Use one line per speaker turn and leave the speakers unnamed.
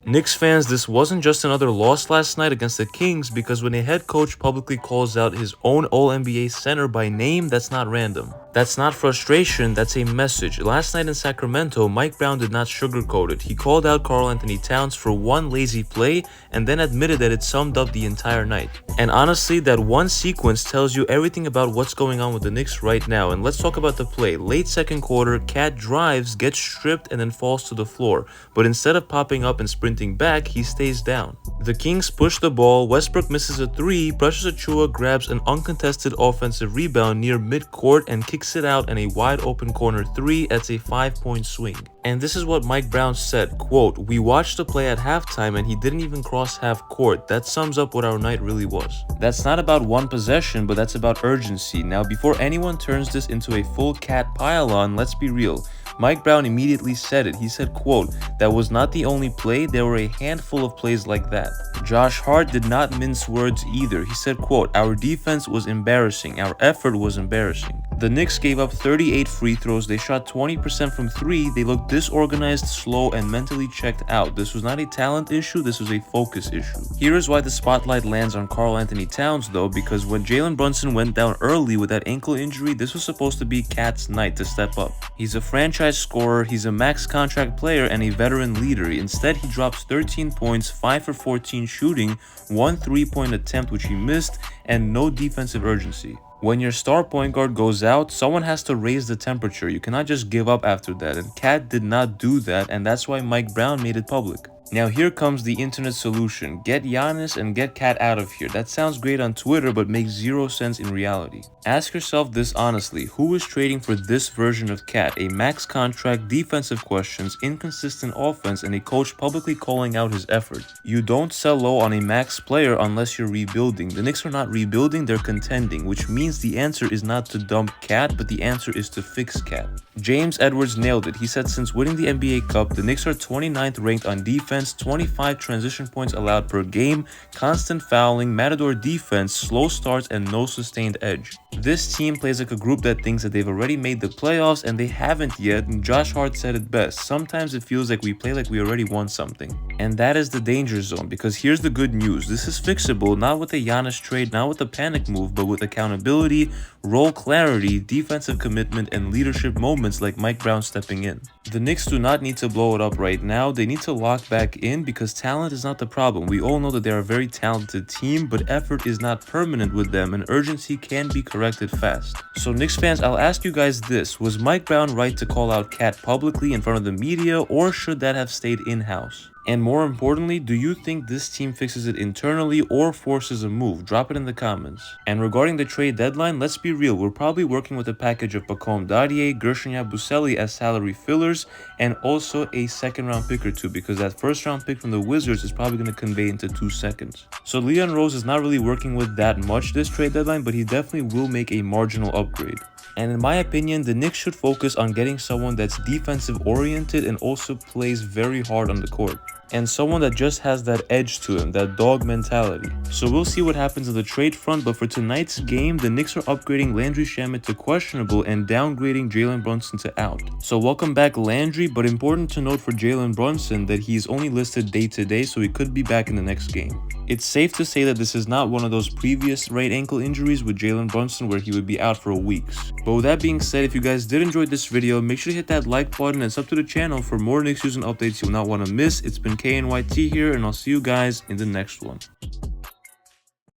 Knicks fans, this wasn't just another loss last night against the Kings, because when a head coach publicly calls out his own All-NBA center by name, that's not random. That's not frustration, that's a message. Last night in Sacramento, Mike Brown did not sugarcoat it. He called out Karl-Anthony Towns for one lazy play and then admitted that it summed up the entire night. And honestly, that one sequence tells you everything about what's going on with the Knicks right now. And let's talk about the play. Late second quarter, Cat drives, gets stripped, and then falls to the floor. But instead of popping up and sprinting back, he stays down. The Kings push the ball, Westbrook misses a 3, Precious Achiuwa grabs an uncontested offensive rebound near midcourt and kicks it out in a wide open corner 3. That's a 5-point swing. And this is what Mike Brown said, quote, "We watched the play at halftime and he didn't even cross half court. That sums up what our night really was." That's not about one possession, but that's about urgency. Now, before anyone turns this into a full Cat pile-on, let's be real. Mike Brown immediately said it. He said, quote, "That was not the only play, there were a handful of plays like that." Josh Hart did not mince words either. He said, quote, "Our defense was embarrassing. Our effort was embarrassing." The Knicks gave up 38 free throws. They shot 20% from 3. They looked disorganized, slow, and mentally checked out. This was not a talent issue, this was a focus issue. Here is why the spotlight lands on Karl-Anthony Towns though, because when Jalen Brunson went down early with that ankle injury, this was supposed to be Cat's night to step up. He's a franchise scorer, he's a max contract player, and a veteran leader. Instead, he drops 13 points, 5 for 14 shooting, 1 3-point attempt which he missed, and no defensive urgency. When your star point guard goes out, someone has to raise the temperature. You cannot just give up after that, and Cat did not do that, and that's why Mike Brown made it public. Now here comes the internet solution. Get Giannis and get Cat out of here. That sounds great on Twitter, but makes zero sense in reality. Ask yourself this honestly, who is trading for this version of Cat? A max contract, defensive questions, inconsistent offense, and a coach publicly calling out his effort. You don't sell low on a max player unless you're rebuilding. The Knicks are not rebuilding, they're contending, which means the answer is not to dump Cat, but the answer is to fix Cat. James Edwards nailed it. He said since winning the NBA Cup, the Knicks are 29th ranked on defense, 25 transition points allowed per game, constant fouling, matador defense, slow starts, and no sustained edge. This team plays like a group that thinks that they've already made the playoffs and they haven't yet, and Josh Hart said it best. Sometimes it feels like we play like we already won something. And that is the danger zone, because here's the good news. This is fixable, not with a Giannis trade, not with a panic move, but with accountability, role clarity, defensive commitment, and leadership moments like Mike Brown stepping in. The Knicks do not need to blow it up right now. They need to lock back in, because talent is not the problem. We all know that they're a very talented team, but effort is not permanent with them, and urgency can be corrected fast. So Knicks fans, I'll ask you guys this. Was Mike Brown right to call out Cat publicly in front of the media, or should that have stayed in-house? And more importantly, do you think this team fixes it internally or forces a move? Drop it in the comments. And regarding the trade deadline, let's be real. We're probably working with a package of Pacome Dadier, Gershon Yabusele as salary fillers, and also a second-round pick or two, because that first-round pick from the Wizards is probably going to convey into 2 seconds. So Leon Rose is not really working with that much this trade deadline, but he definitely will make a marginal upgrade. And in my opinion, the Knicks should focus on getting someone that's defensive oriented and also plays very hard on the court. And someone that just has that edge to him, that dog mentality. So we'll see what happens on the trade front, but for tonight's game, the Knicks are upgrading Landry Shamet to questionable and downgrading Jalen Brunson to out. So welcome back Landry, but important to note for Jalen Brunson that he's only listed day to day, so he could be back in the next game. It's safe to say that this is not one of those previous right ankle injuries with Jalen Brunson where he would be out for weeks. But with that being said, if you guys did enjoy this video, make sure to hit that like button and sub to the channel for more Knicks news and updates you'll not want to miss. It's been KNYT here, and I'll see you guys in the next one.